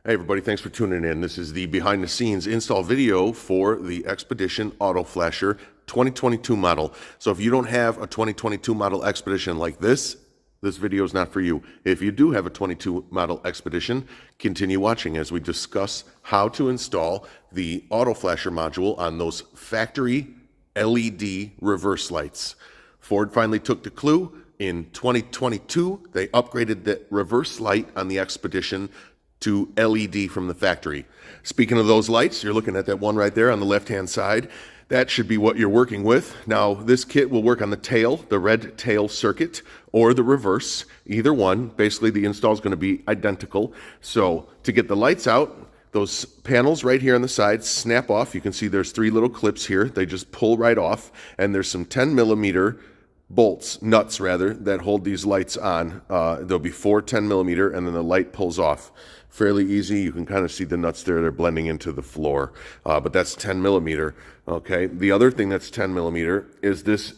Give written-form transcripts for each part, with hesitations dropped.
Hey everybody, thanks for tuning in. This is the behind the scenes install video for the Expedition Auto Flasher 2022 model. So if you don't have a 2022 model Expedition like this video is not for you. If you do have a 22 model Expedition, continue watching as we discuss how to install the Auto Flasher module on those factory LED reverse lights. Ford finally took the clue. In 2022, they upgraded the reverse light on the Expedition to LED from the factory. Speaking of those lights, you're looking at that one right there on the left-hand side. That should be what you're working with. Now, this kit will work on the tail, the red tail circuit, or the reverse, either one. Basically, the install is going to be identical. So to get the lights out, those panels right here on the side snap off. You can see there's 3 little clips here. They just pull right off, and there's some 10 millimeter nuts rather, that hold these lights on. There'll be 4 10 millimeter, and then the light pulls off. Fairly easy. You can kind of see the nuts there. They're blending into the floor, but that's 10 millimeter. Okay. The other thing that's 10 millimeter is this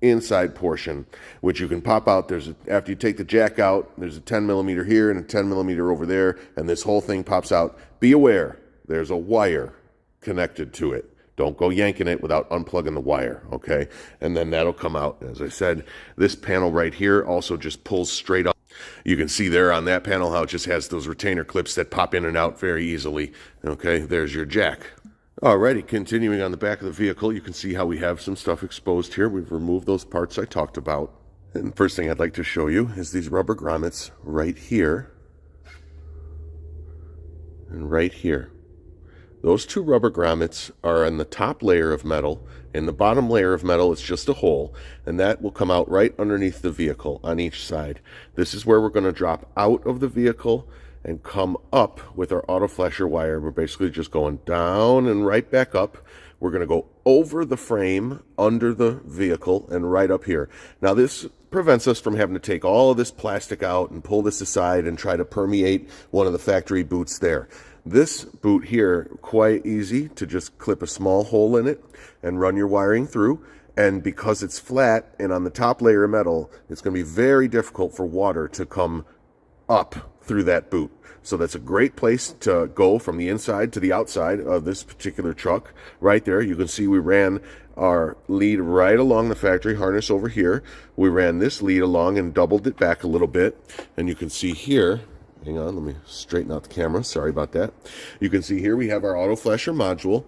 inside portion, which you can pop out. After you take the jack out, there's a 10 millimeter here and a 10 millimeter over there, and this whole thing pops out. Be aware, there's a wire connected to it. Don't go yanking it without unplugging the wire, okay? And then that'll come out. As I said, this panel right here also just pulls straight up. You can see there on that panel how it just has those retainer clips that pop in and out very easily. Okay, there's your jack. Alrighty, continuing on the back of the vehicle, you can see how we have some stuff exposed here. We've removed those parts I talked about. And first thing I'd like to show you is these rubber grommets right here and right here. Those 2 rubber grommets are on the top layer of metal. In the bottom layer of metal, it's just a hole, and that will come out right underneath the vehicle on each side. This is where we're going to drop out of the vehicle and come up with our auto flasher wire. We're basically just going down and right back up. We're going to go over the frame, under the vehicle, and right up here. Now this prevents us from having to take all of this plastic out and pull this aside and try to permeate one of the factory boots there. This boot here, quite easy to just clip a small hole in it and run your wiring through. And because it's flat and on the top layer of metal, it's going to be very difficult for water to come up through that boot. So that's a great place to go from the inside to the outside of this particular truck. Right there, you can see we ran our lead right along the factory harness over here. We ran this lead along and doubled it back a little bit. And you can see here, hang on, let me straighten out the camera. Sorry about that. You can see here we have our auto flasher module.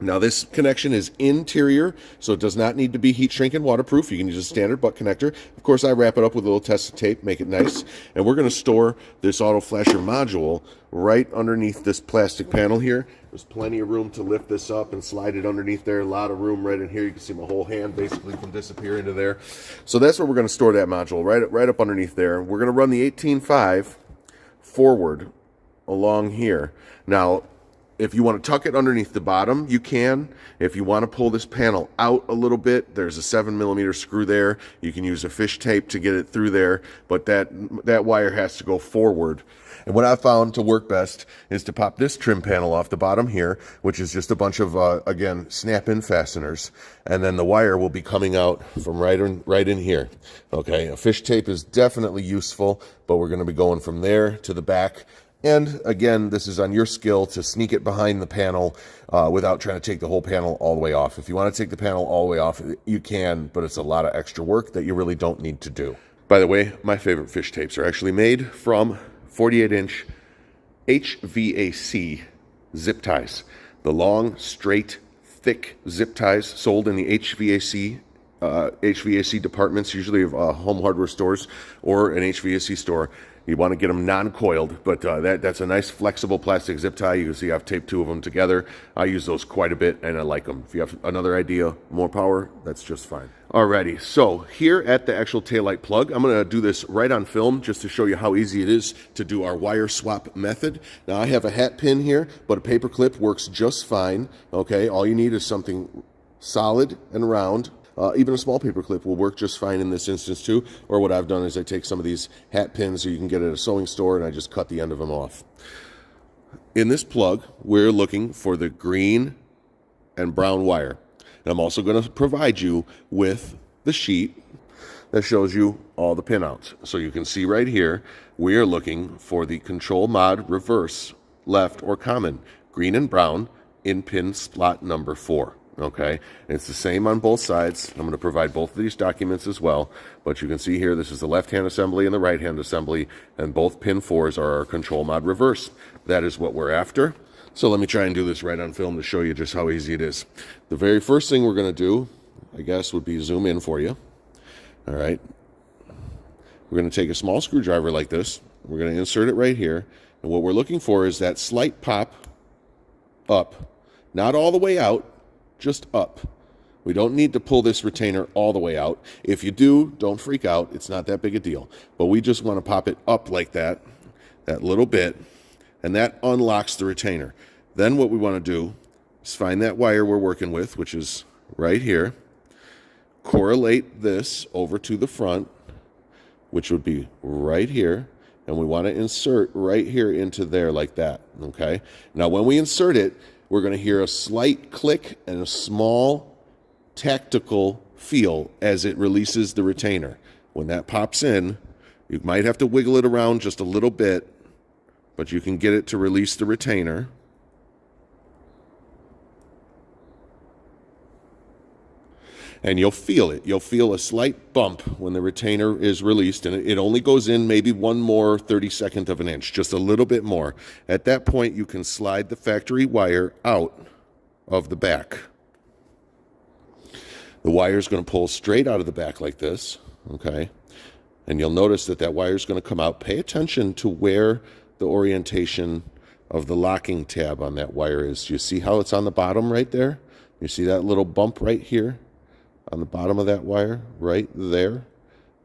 Now this connection is interior, so it does not need to be heat shrink and waterproof. You can use a standard butt connector. Of course, I wrap it up with a little test tape, make it nice. And we're going to store this auto flasher module right underneath this plastic panel here. There's plenty of room to lift this up and slide it underneath there. A lot of room right in here. You can see my whole hand basically can disappear into there. So that's where we're going to store that module, right up underneath there. We're going to run the 18.5 forward along here. Now, if you want to tuck it underneath the bottom, you can. If you want to pull this panel out a little bit, there's a 7 millimeter screw there. You can use a fish tape to get it through there, but that wire has to go forward. And what I found to work best is to pop this trim panel off the bottom here, which is just a bunch of, again, snap-in fasteners. And then the wire will be coming out from right in here. Okay, a fish tape is definitely useful, but we're going to be going from there to the back. And again, this is on your skill to sneak it behind the panel without trying to take the whole panel all the way off. If you want to take the panel all the way off, you can, but it's a lot of extra work that you really don't need to do. By the way, my favorite fish tapes are actually made from 48-inch HVAC zip ties. The long, straight, thick zip ties sold in the HVAC departments, usually of home hardware stores or an HVAC store. You want to get them non-coiled, but that's a nice flexible plastic zip tie. You can see I've taped 2 of them together. I use those quite a bit, and I like them. If you have another idea, more power, that's just fine. Alrighty, so here at the actual taillight plug, I'm going to do this right on film just to show you how easy it is to do our wire swap method. Now, I have a hat pin here, but a paper clip works just fine. Okay, all you need is something solid and round. Even a small paper clip will work just fine in this instance too. Or what I've done is I take some of these hat pins that you can get at a sewing store and I just cut the end of them off. In this plug, we're looking for the green and brown wire. And I'm also going to provide you with the sheet that shows you all the pinouts. So you can see right here, we are looking for the control mod reverse, left, or common, green and brown, in pin slot number 4. Okay, and it's the same on both sides. I'm going to provide both of these documents as well, but you can see here, this is the left-hand assembly and the right-hand assembly, and both pin 4s are our control mod reverse. That is what we're after. So let me try and do this right on film to show you just how easy it is. The very first thing we're going to do, I guess, would be zoom in for you. All right, we're going to take a small screwdriver like this. We're going to insert it right here, and what we're looking for is that slight pop up, not all the way out, just up. We don't need to pull this retainer all the way out. If you do, don't freak out. It's not that big a deal. But we just want to pop it up like that little bit, and that unlocks the retainer. Then what we want to do is find that wire we're working with, which is right here. Correlate this over to the front, which would be right here. And we want to insert right here into there like that, okay? Now, when we insert it, we're going to hear a slight click and a small tactical feel as it releases the retainer. When that pops in, you might have to wiggle it around just a little bit, but you can get it to release the retainer. And you'll feel it. You'll feel a slight bump when the retainer is released, and it only goes in maybe one more 32nd of an inch, just a little bit more. At that point, you can slide the factory wire out of the back. The wire is going to pull straight out of the back like this, okay? And you'll notice that that wire is going to come out. Pay attention to where the orientation of the locking tab on that wire is. You see how it's on the bottom right there? You see that little bump right here? On the bottom of that wire, right there,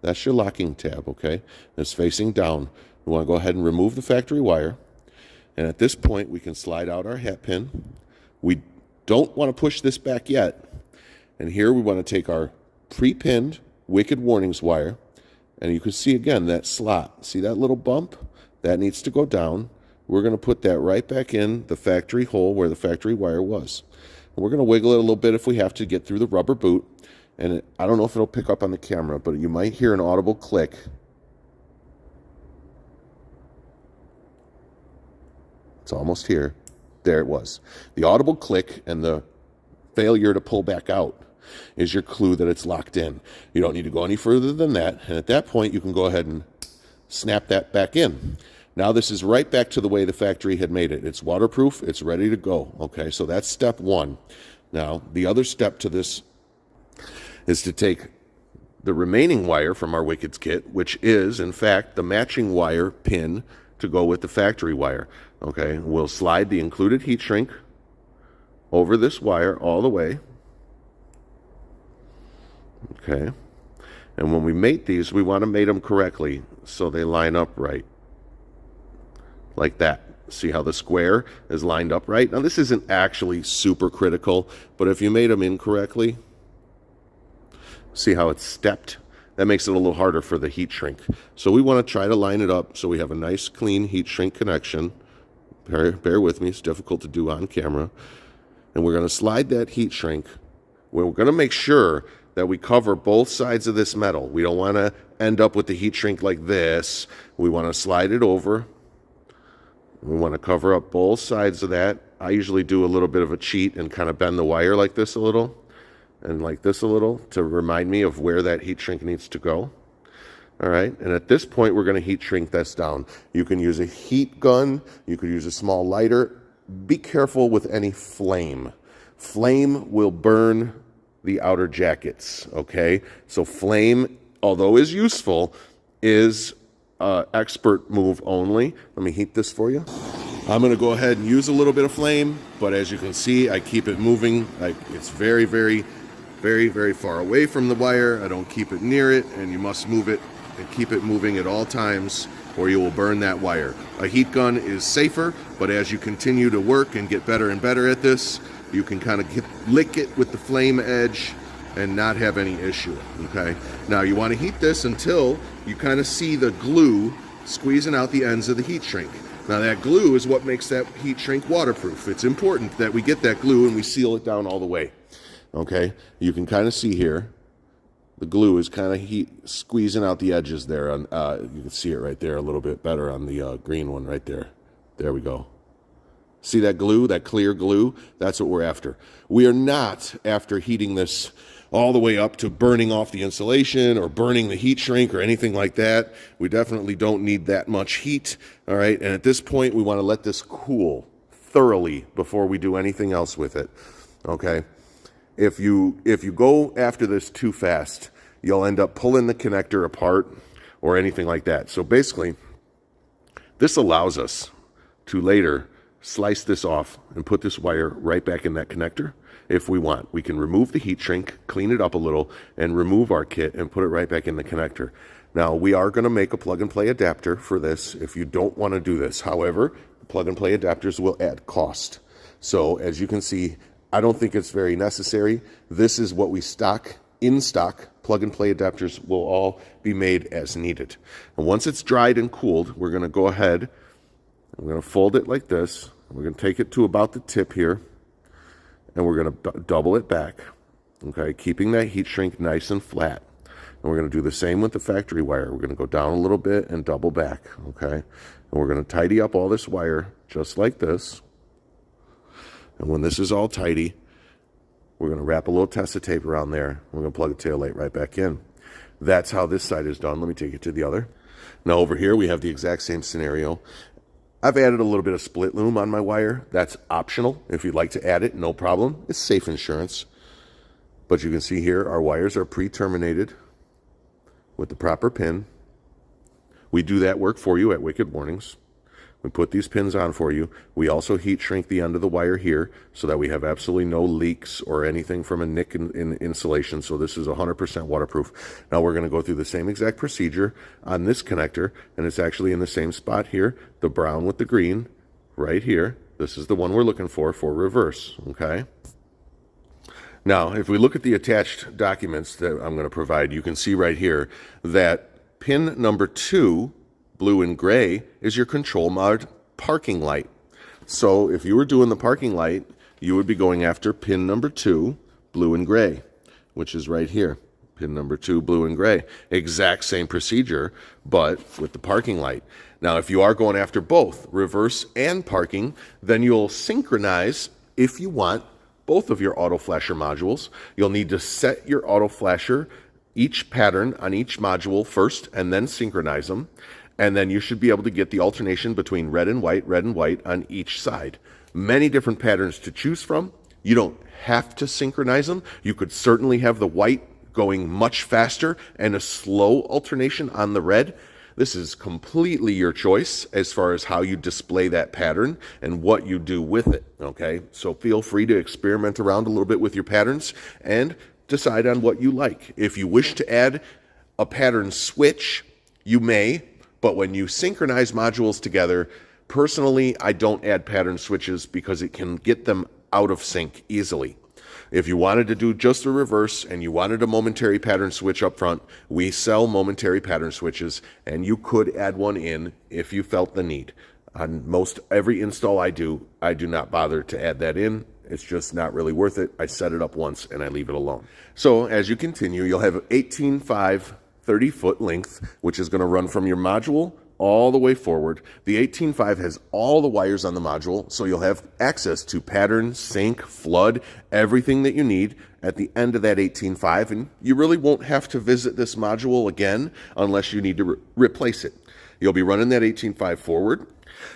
that's your locking tab, okay? It's facing down. We want to go ahead and remove the factory wire. And at this point, we can slide out our hat pin. We don't want to push this back yet. And here we want to take our pre-pinned wicked warnings wire. And you can see again that slot. See that little bump? That needs to go down. We're going to put that right back in the factory hole where the factory wire was. And we're going to wiggle it a little bit if we have to get through the rubber boot. And I don't know if it'll pick up on the camera, but you might hear an audible click. It's almost here. There it was. The audible click and the failure to pull back out is your clue that it's locked in. You don't need to go any further than that. And at that point, you can go ahead and snap that back in. Now this is right back to the way the factory had made it. It's waterproof. It's ready to go. Okay, so that's step 1. Now, the other step to this is to take the remaining wire from our Wickeds kit, which is, in fact, the matching wire pin to go with the factory wire. Okay, we'll slide the included heat shrink over this wire all the way. Okay, and when we mate these, we want to mate them correctly so they line up right. Like that. See how the square is lined up right? Now, this isn't actually super critical, but if you made them incorrectly, see how it's stepped? That makes it a little harder for the heat shrink. So we want to try to line it up so we have a nice, clean heat shrink connection. Bear with me. It's difficult to do on camera. And we're going to slide that heat shrink. We're going to make sure that we cover both sides of this metal. We don't want to end up with the heat shrink like this. We want to slide it over. We want to cover up both sides of that. I usually do a little bit of a cheat and kind of bend the wire like this a little. And like this a little to remind me of where that heat shrink needs to go. All right, and at this point, we're going to heat shrink this down. You can use a heat gun. You could use a small lighter. Be careful with any flame. Flame will burn the outer jackets, okay? So flame, although is useful, is expert move only. Let me heat this for you. I'm going to go ahead and use a little bit of flame, but as you can see, I keep it moving. It's very, very, very, very far away from the wire. I don't keep it near it, and you must move it and keep it moving at all times or you will burn that wire. A heat gun is safer, but as you continue to work and get better and better at this, you can kind of lick it with the flame edge and not have any issue, okay? Now you want to heat this until you kind of see the glue squeezing out the ends of the heat shrink. Now that glue is what makes that heat shrink waterproof. It's important that we get that glue and we seal it down all the way, okay? You can kind of see here The glue is kind of squeezing out the edges there. On you can see it right there a little bit better on the green one right there. There we go. See that glue, that clear glue? That's what we're after. We are not after heating this all the way up to burning off the insulation or burning the heat shrink or anything like that. We definitely don't need that much heat. All right, and at this point, we want to let this cool thoroughly before we do anything else with it. Okay. If you go after this too fast, you'll end up pulling the connector apart or anything like that. So basically, this allows us to later slice this off and put this wire right back in that connector if we want. We can remove the heat shrink, clean it up a little, and remove our kit and put it right back in the connector. Now, we are going to make a plug-and-play adapter for this if you don't want to do this. However, plug-and-play adapters will add cost. So, as you can see, I don't think it's very necessary. This is what we stock, in stock. Plug-and-play adapters will all be made as needed. And once it's dried and cooled, we're going to go ahead and we're going to fold it like this. We're going to take it to about the tip here, and we're going to double it back, okay, keeping that heat shrink nice and flat. And we're going to do the same with the factory wire. We're going to go down a little bit and double back, okay? And we're going to tidy up all this wire just like this. And when this is all tidy, we're going to wrap a little Tessa tape around there. We're going to plug a tail light right back in. That's how this side is done. Let me take it to the other. Now over here, we have the exact same scenario. I've added a little bit of split loom on my wire. That's optional. If you'd like to add it, no problem. It's safe insurance. But you can see here, our wires are pre-terminated with the proper pin. We do that work for you at Wicked Warnings. We put these pins on for you. We also heat shrink the end of the wire here so that we have absolutely no leaks or anything from a nick in insulation. So this is 100% waterproof. Now we're going to go through the same exact procedure on this connector, and it's actually in the same spot here, the brown with the green right here. This is the one we're looking for reverse, okay? Now, if we look at the attached documents that I'm going to provide, you can see right here that pin number 2, blue and gray, is your control mod parking light. So if you were doing the parking light, you would be going after pin number 2, blue and gray, which is right here. Pin number 2, blue and gray. Exact same procedure, but with the parking light. Now, if you are going after both reverse and parking, then you'll synchronize, if you want, both of your auto flasher modules. You'll need to set your auto flasher, each pattern on each module first, and then synchronize them. And then you should be able to get the alternation between red and white on each side. Many different patterns to choose from. You don't have to synchronize them. You could certainly have the white going much faster and a slow alternation on the red. This is completely your choice as far as how you display that pattern and what you do with it, okay? So feel free to experiment around a little bit with your patterns and decide on what you like. If you wish to add a pattern switch, you may. But when you synchronize modules together, personally, I don't add pattern switches because it can get them out of sync easily. If you wanted to do just a reverse and you wanted a momentary pattern switch up front, we sell momentary pattern switches, and you could add one in if you felt the need. On most every install I do not bother to add that in. It's just not really worth it. I set it up once and I leave it alone. So as you continue, you'll have 18.5 30-foot length, which is going to run from your module all the way forward. The 18.5 has all the wires on the module, so you'll have access to pattern, sync, flood, everything that you need at the end of that 18.5, and you really won't have to visit this module again unless you need to replace it. You'll be running that 18.5 forward.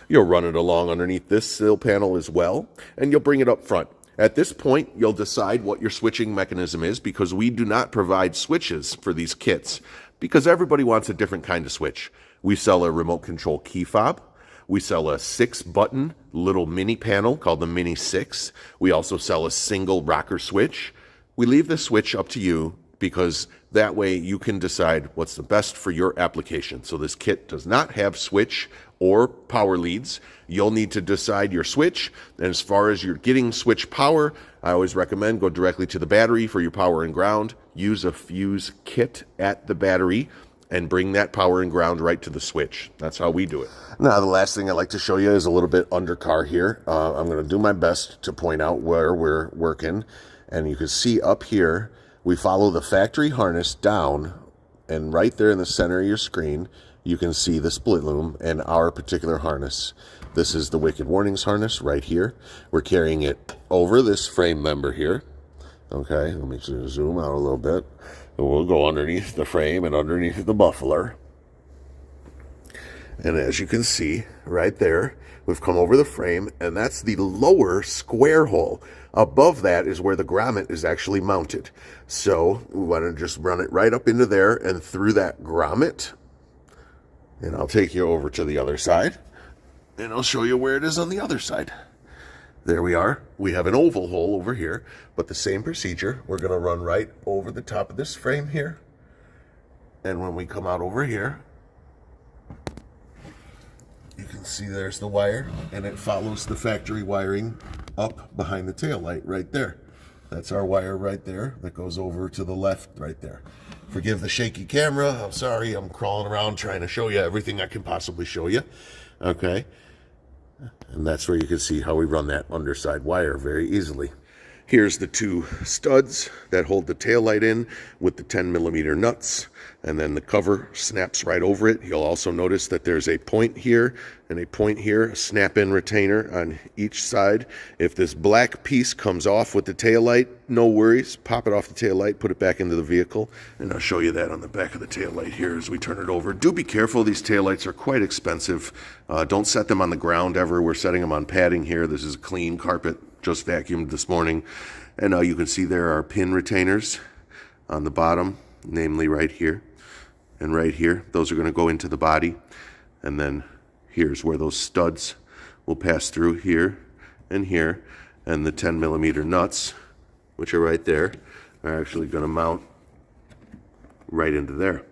You'll run it along underneath this sill panel as well, and you'll bring it up front. At this point, you'll decide what your switching mechanism is, because we do not provide switches for these kits because everybody wants a different kind of switch. We sell a remote control key fob. We sell a 6-button little mini panel called the Mini 6. We also sell a single rocker switch. We leave the switch up to you because that way you can decide what's the best for your application. So this kit does not have switch or power leads. You'll need to decide your switch. And as far as you're getting switch power, I always recommend go directly to the battery for your power and ground. Use a fuse kit at the battery and bring that power and ground right to the switch. That's how we do it. Now, the last thing I'd like to show you is a little bit undercar here. I'm going to do my best to point out where we're working. And you can see up here, We follow the factory harness down, and right there in the center of your screen, you can see the split loom and our particular harness. This is the Wicked Warnings harness right here. We're carrying it over this frame member here. Okay, let me zoom out a little bit. And we'll go underneath the frame and underneath the muffler. And as you can see right there, we've come over the frame, and that's the lower square hole. Above that is where the grommet is actually mounted. So we want to just run it right up into there and through that grommet. And I'll take you over to the other side, and I'll show you where it is on the other side. There we are. We have an oval hole over here, but the same procedure. We're going to run right over the top of this frame here. And when we come out over here, you can see there's the wire, and it follows the factory wiring up behind the tail light right there. That's our wire right there that goes over to the left right there. Forgive the shaky camera. I'm sorry. I'm crawling around trying to show you everything I can possibly show you. Okay. And that's where you can see how we run that underside wire very easily. Here's the two studs that hold the tail light in with the 10mm nuts, and then the cover snaps right over it. You'll also notice that there's a point here and a point here, a snap-in retainer on each side. If this black piece comes off with the tail light, no worries. Pop it off the tail light, put it back into the vehicle, and I'll show you that on the back of the tail light here as we turn it over. Do be careful. These tail lights are quite expensive. Don't set them on the ground ever. We're setting them on padding here. This is a clean carpet, just vacuumed this morning. And you can see there are pin retainers on the bottom, namely right here and right here. Those are going to go into the body. And then here's where those studs will pass through here and here. And the 10mm nuts, which are right there, are actually going to mount right into there.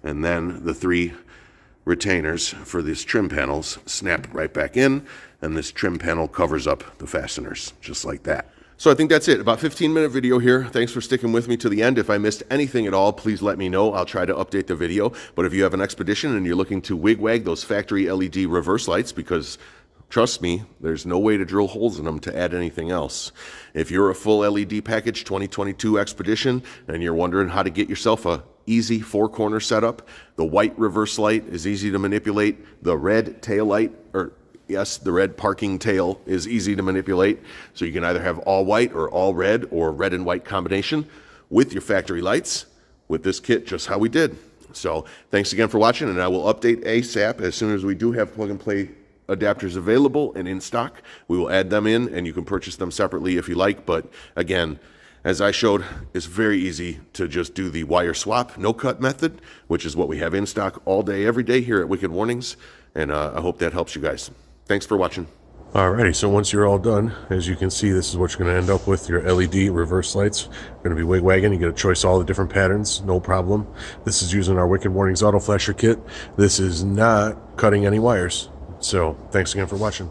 And then the three retainers for these trim panels snap right back in, and this trim panel covers up the fasteners, just like that. So I think that's it. About 15-minute video here. Thanks for sticking with me to the end. If I missed anything at all, please let me know. I'll try to update the video. But if you have an expedition and you're looking to wig-wag those factory LED reverse lights, because trust me, there's no way to drill holes in them to add anything else. If you're a full LED package 2022 expedition and you're wondering how to get yourself a easy four-corner setup, the white reverse light is easy to manipulate. The red tail light, yes, the red parking tail is easy to manipulate. So you can either have all white or all red or red and white combination with your factory lights with this kit, just how we did. So thanks again for watching, and I will update ASAP as soon as we do have plug and play adapters available and in stock. We will add them in, and you can purchase them separately if you like. But again, as I showed, it's very easy to just do the wire swap, no cut method, which is what we have in stock all day, every day here at Wicked Warnings. And I hope that helps you guys. Thanks for watching. Alrighty, so once you're all done, as you can see, this is what you're going to end up with, your LED reverse lights. You're going to be wig-wagging. You get a choice of all the different patterns, no problem. This is using our Wicked Warnings Auto Flasher kit. This is not cutting any wires. So thanks again for watching.